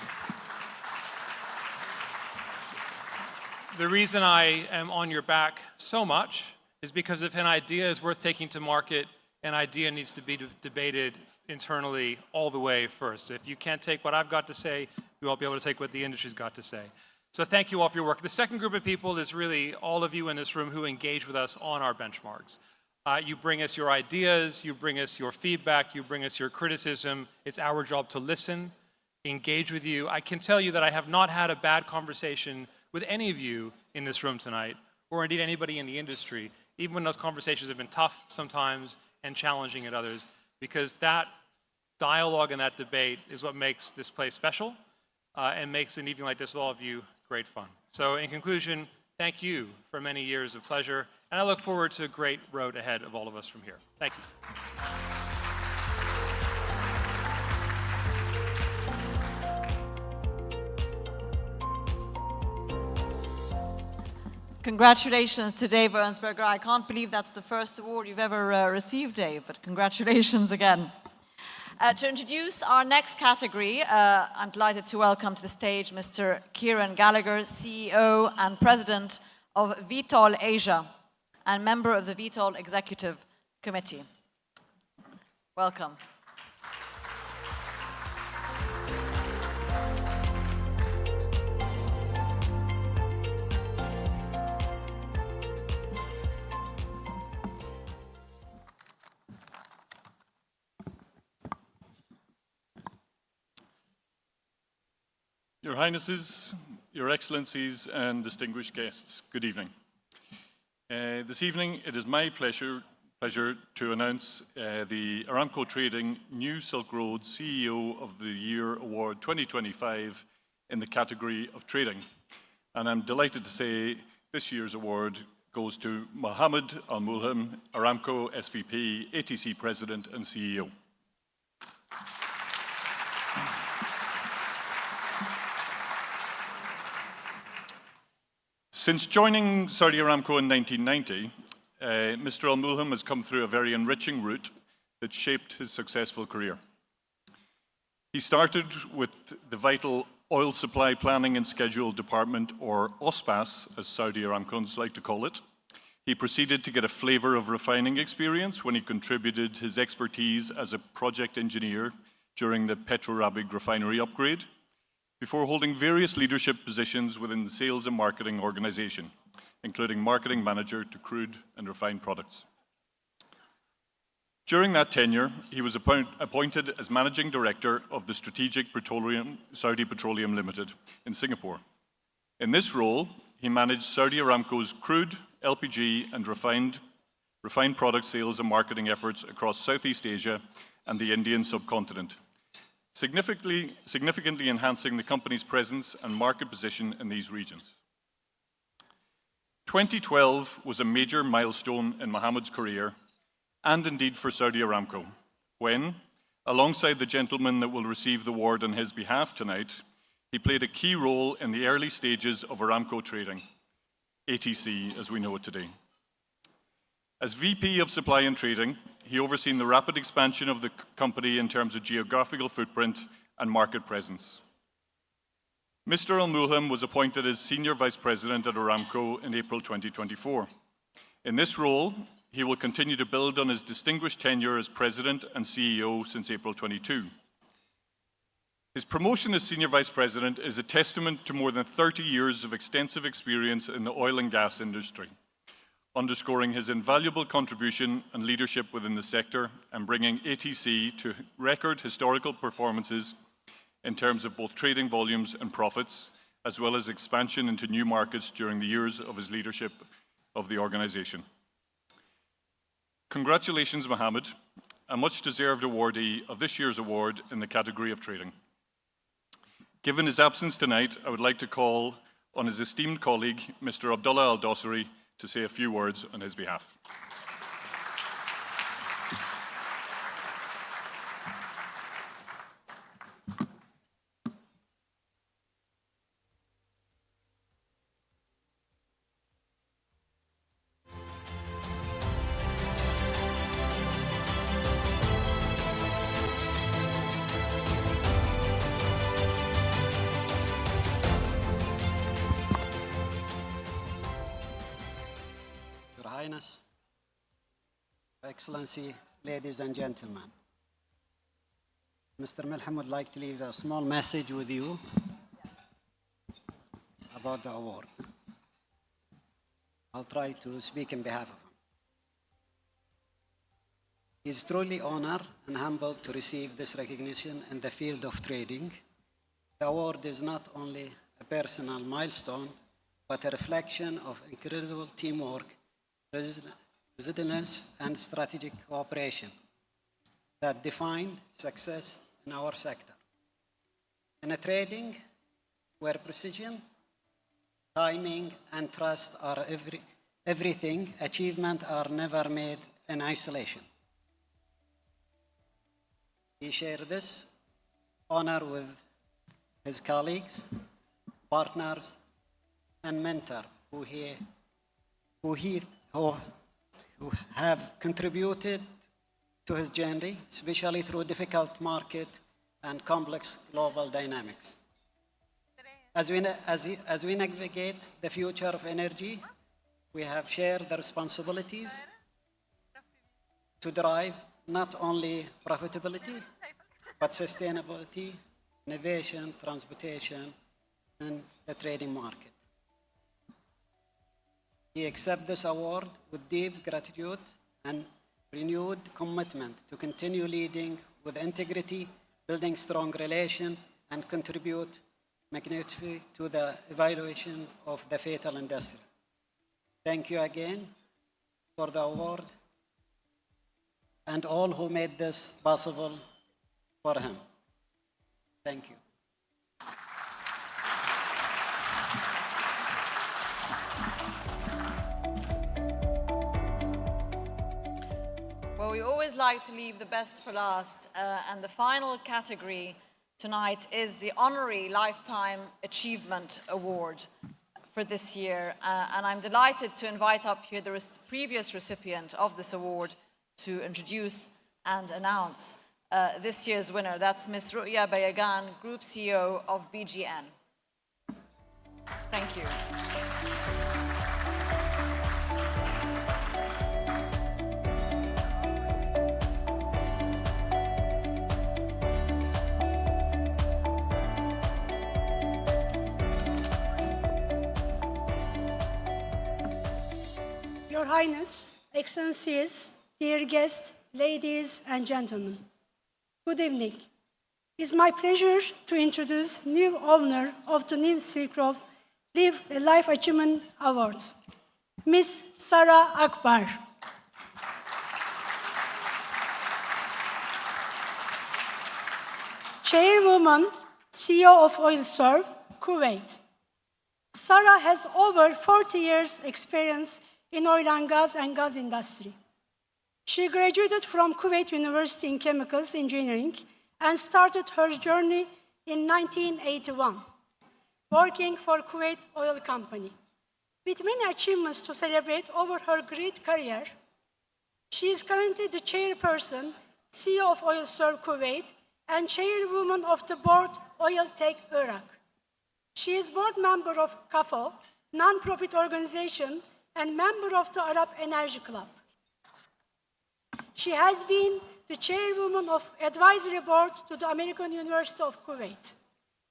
The reason I am on your back so much is because if an idea is worth taking to market, an idea needs to be debated internally all the way first. If you can't take what I've got to say, you won't be able to take what the industry's got to say. So thank you all for your work. The second group of people is really all of you in this room who engage with us on our benchmarks. You bring us your ideas, you bring us your feedback, you bring us your criticism. It's our job to listen, engage with you. I can tell you that I have not had a bad conversation with any of you in this room tonight, or indeed anybody in the industry, even when those conversations have been tough sometimes and challenging at others, because that dialogue and that debate is what makes this place special and makes an evening like this with all of you great fun. So in conclusion, thank you for many years of pleasure, and I look forward to a great road ahead of all of us from here. Thank you. Congratulations to Dave Ernstberger. I can't believe that's the first award you've ever received, Dave, but congratulations again. To introduce our next category, I'm delighted to welcome to the stage Mr. Kieran Gallagher, CEO and President of Vitol Asia and member of the Vitol Executive Committee. Welcome. Your Highnesses, Your Excellencies, and distinguished guests, good evening. This evening, it is my pleasure to announce the Aramco Trading New Silk Road CEO of the Year Award 2025 in the category of trading. And I'm delighted to say this year's award goes to Mohammed Al-Mulham, Aramco SVP, ATC President and CEO. Since joining Saudi Aramco in 1990, Mr. Al-Mulham has come through a very enriching route that shaped his successful career. He started with the vital Oil Supply Planning and Schedule Department, or OSPAS, as Saudi Aramcons like to call it. He proceeded to get a flavor of refining experience when he contributed his expertise as a project engineer during the Petro Rabigh refinery upgrade, before holding various leadership positions within the sales and marketing organization, including marketing manager to crude and refined products. During that tenure, he was appointed as managing director of the Strategic Saudi Petroleum Limited in Singapore. In this role, he managed Saudi Aramco's crude, LPG, and refined product sales and marketing efforts across Southeast Asia and the Indian subcontinent, significantly enhancing the company's presence and market position in these regions. 2012 was a major milestone in Mohammed's career, and indeed for Saudi Aramco, when, alongside the gentleman that will receive the award on his behalf tonight, he played a key role in the early stages of Aramco Trading, ATC as we know it today. As VP of Supply and Trading, he overseen the rapid expansion of the company in terms of geographical footprint and market presence. Mr. Al-Mulham was appointed as Senior Vice President at Aramco in April 2024. In this role, he will continue to build on his distinguished tenure as President and CEO since April 22. His promotion as Senior Vice President is a testament to more than 30 years of extensive experience in the oil and gas industry, underscoring his invaluable contribution and leadership within the sector and bringing ATC to record historical performances in terms of both trading volumes and profits, as well as expansion into new markets during the years of his leadership of the organization. Congratulations, Mohammed, a much-deserved awardee of this year's award in the category of trading. Given his absence tonight, I would like to call on his esteemed colleague, Mr. Abdullah Al-Dosari, to say a few words on his behalf. Excellency, ladies and gentlemen. Mr. Milham would like to leave a small message with you about the award. I'll try to speak in behalf of him. He is truly honored and humbled to receive this recognition in the field of trading. The award is not only a personal milestone, but a reflection of incredible teamwork, resilience, and strategic cooperation that defined success in our sector. In a trading where precision, timing, and trust are everything, achievements are never made in isolation. He shared this honor with his colleagues, partners, and mentors who have contributed to his journey, especially through difficult market and complex global dynamics. As we navigate the future of energy, we have shared the responsibilities to drive not only profitability, but sustainability, innovation, transportation, and the trading market. He accepts this award with deep gratitude and renewed commitment to continue leading with integrity, building strong relations, and contribute magnificently to the evaluation of the fatal industry. Thank you again for the award and all who made this possible for him. Thank you. Well, we always like to leave the best for last, and the final category tonight is the Honorary Lifetime Achievement Award for this year. And I'm delighted to invite up here the previous recipient of this award to introduce and announce this year's winner. That's Ms. Ru'ya Bayagan, Group CEO of BGN. Thank you. Your Highness, Excellencies, dear guests, ladies and gentlemen, good evening. It's my pleasure to introduce new owner of the New Silk Road Life Achievement Award, Ms. Sara Akbar. Chairwoman, CEO of OilServe, Kuwait. Sara has over 40 years experience in oil and gas industry. She graduated from Kuwait University in Chemicals Engineering and started her journey in 1981, working for Kuwait Oil Company. With many achievements to celebrate over her great career, she is currently the chairperson, CEO of OilServe Kuwait, and chairwoman of the board Oil Tech Iraq. She is board member of CAFO, non-profit organization, and member of the Arab Energy Club. She has been the chairwoman of advisory board to the American University of Kuwait.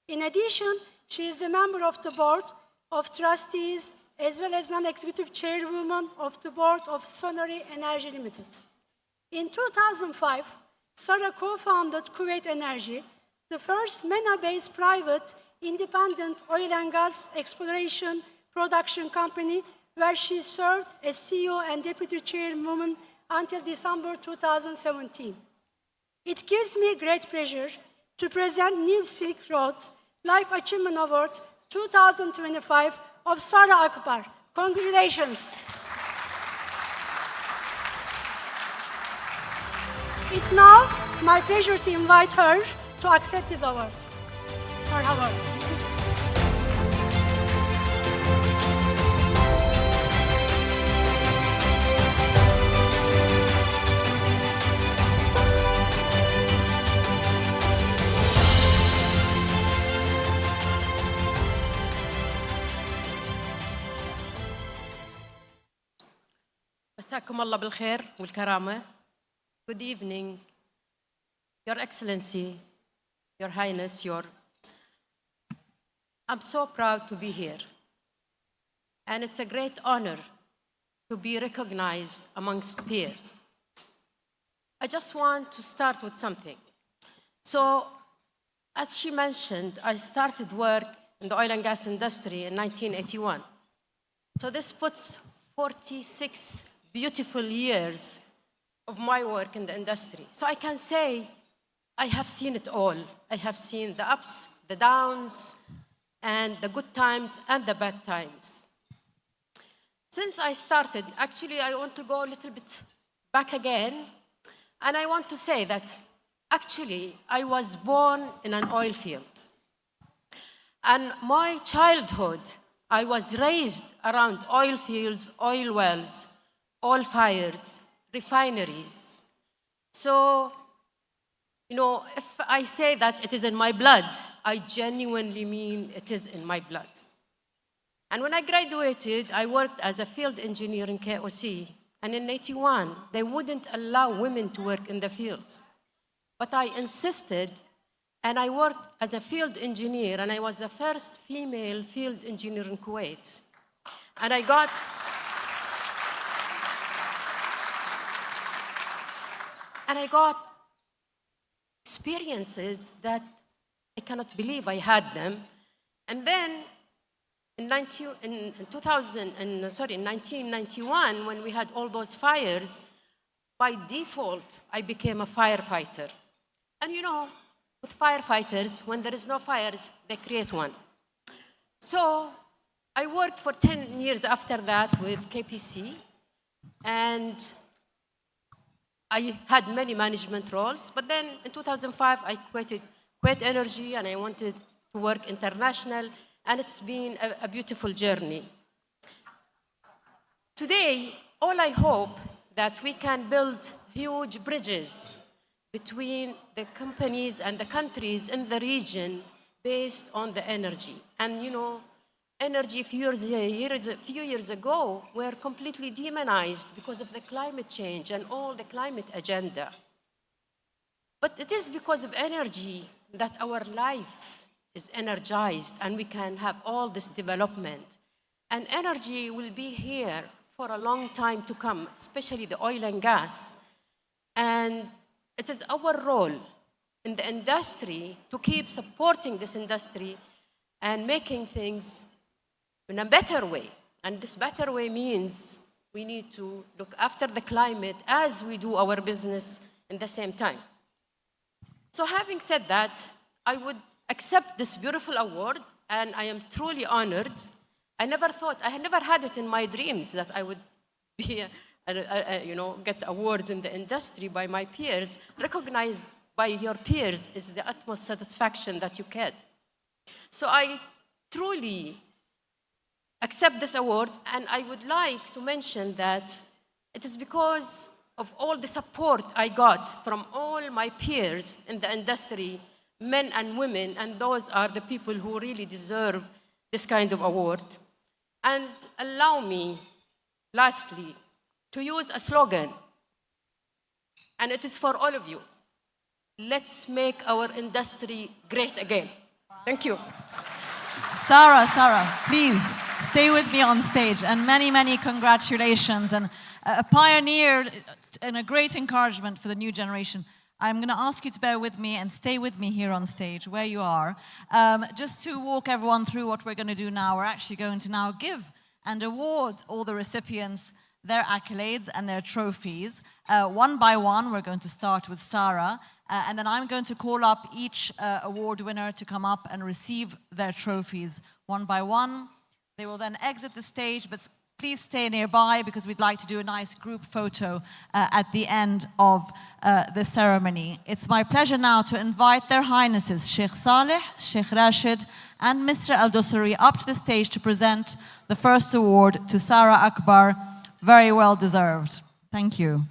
In addition, she is the member of the board of trustees as well as non-executive chairwoman of the board of Sonori Energy Limited. In 2005, Sara co-founded Kuwait Energy, the first MENA-based private independent oil and gas exploration production company, where she served as CEO and deputy chairwoman until December 2017. It gives me great pleasure to present New Silk Road Life Achievement Award 2025 of Sara Akbar. Congratulations. It's now my pleasure to invite her to accept this award. Her award. مساكم مساكم الله بالخير والكرامة. Good evening, Your Excellency, Your Highness, I'm so proud to be here. And it's a great honor to be recognized amongst peers. I just want to start with something. So, as she mentioned, I started work in the oil and gas industry in 1981. So this puts 46 beautiful years of my work in the industry. So I can say I have seen it all. I have seen the ups, the downs, and the good times and the bad times. Since I started, actually, I want to go a little bit back again, and I want to say that actually, I was born in an oil field. And my childhood, I was raised around oil fields, oil wells, oil fires, refineries. So, you know, if I say that it is in my blood, I genuinely mean it is in my blood. And when I graduated, I worked as a field engineer in KOC. And in 81, they wouldn't allow women to work in the fields. But I insisted, and I worked as a field engineer, and I was the first female field engineer in Kuwait. And I got experiences that I cannot believe I had them. And then in 1991, when we had all those fires, by default, I became a firefighter. And you know, with firefighters, when there is no fires, they create one. So I worked for 10 years after that with KPC, and I had many management roles. But then in 2005, I quit energy, and I wanted to work international, and it's been a beautiful journey. Today, all I hope that we can build huge bridges between the companies and the countries in the region based on the energy. And you know, energy a few years ago were completely demonized because of the climate change and all the climate agenda. But it is because of energy that our life is energized and we can have all this development. And energy will be here for a long time to come, especially the oil and gas. And it is our role in the industry to keep supporting this industry and making things in a better way. And this better way means we need to look after the climate as we do our business in the same time. So having said that, I would accept this beautiful award, and I am truly honored. I never had it in my dreams that I would be, get awards in the industry by my peers. Recognized by your peers is the utmost satisfaction that you get. So I truly accept this award, and I would like to mention that it is because of all the support I got from all my peers in the industry, men and women, and those are the people who really deserve this kind of award. And allow me, lastly, to use a slogan, and it is for all of you. Let's make our industry great again. Thank you. Sarah, please stay with me on stage, and many, many congratulations, and a pioneer and a great encouragement for the new generation. I'm going to ask you to bear with me and stay with me here on stage, where you are. Just to walk everyone through what we're going to do now, we're actually going to now give and award all the recipients their accolades and their trophies. One by one, we're going to start with Sarah, and then I'm going to call up each award winner to come up and receive their trophies one by one. They will then exit the stage, but please stay nearby because we'd like to do a nice group photo at the end of the ceremony. It's my pleasure now to invite Their Highnesses Sheikh Saleh, Sheikh Rashid, and Mr. Al-Dosari up to the stage to present the first award to Sarah Akbar. Very well deserved. Thank you.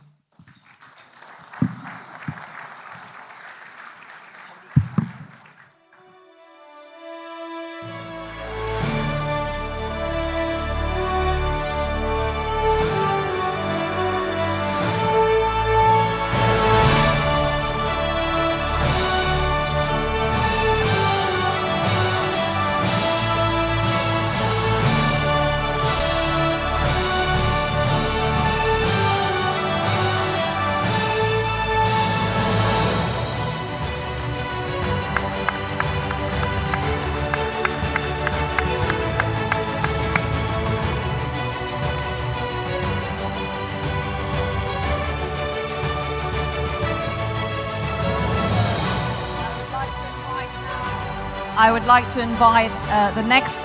I would like to invite the next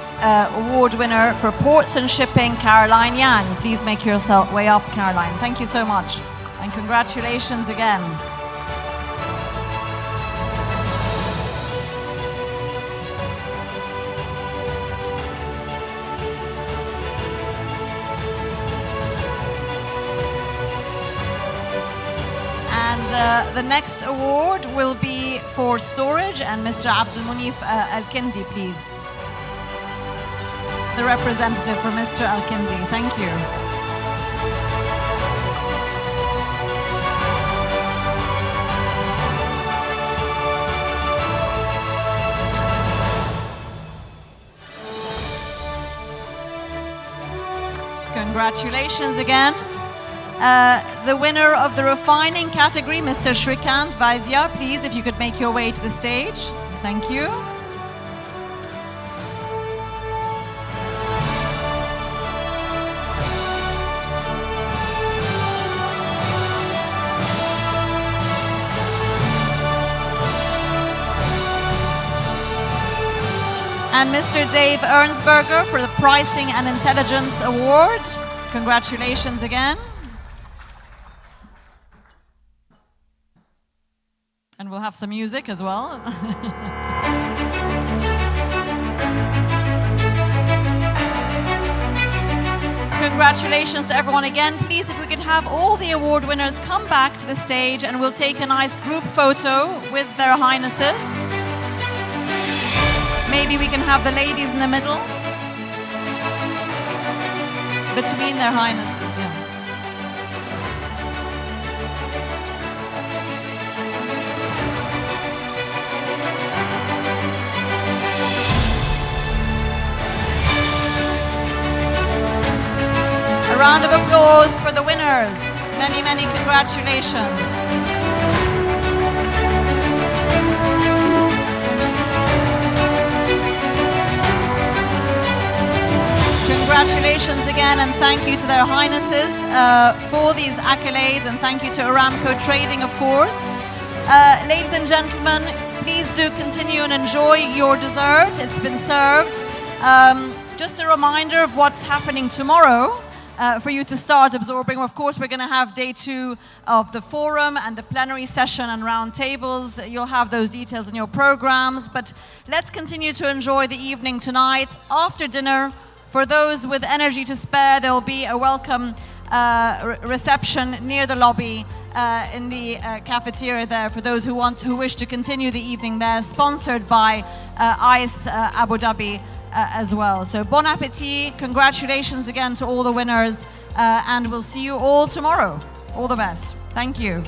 award winner for Ports and Shipping, Caroline Yang. Please make yourself way up, Caroline. Thank you so much. And congratulations again. And the next award will be for storage, and Mr. Abdul Munif Al-Kindi, please. The representative for Mr. Al-Kindi. Thank you. Congratulations again. The winner of the refining category, Mr. Shrikant Vaidya, please, if you could make your way to the stage. Thank you. And Mr. Dave Ernsberger for the Pricing and Intelligence Award. Congratulations again. And we'll have some music as well. Congratulations to everyone again. Please, if we could have all the award winners come back to the stage and we'll take a nice group photo with their highnesses. Maybe we can have the ladies in the middle. Between their highnesses, yeah. A round of applause for the winners. Many, many congratulations. Congratulations again, and thank you to their highnesses for these accolades, and thank you to Aramco Trading, of course. Ladies and gentlemen, please do continue and enjoy your dessert. It's been served. Just a reminder of what's happening tomorrow for you to start absorbing. Of course, we're going to have day 2 of the forum and the plenary session and round tables. You'll have those details in your programs, but let's continue to enjoy the evening tonight. After dinner, for those with energy to spare, there will be a welcome reception near the lobby in the cafeteria there for those who wish to continue the evening there, sponsored by ICE Abu Dhabi as well. So bon appetit, congratulations again to all the winners, and we'll see you all tomorrow. All the best. Thank you.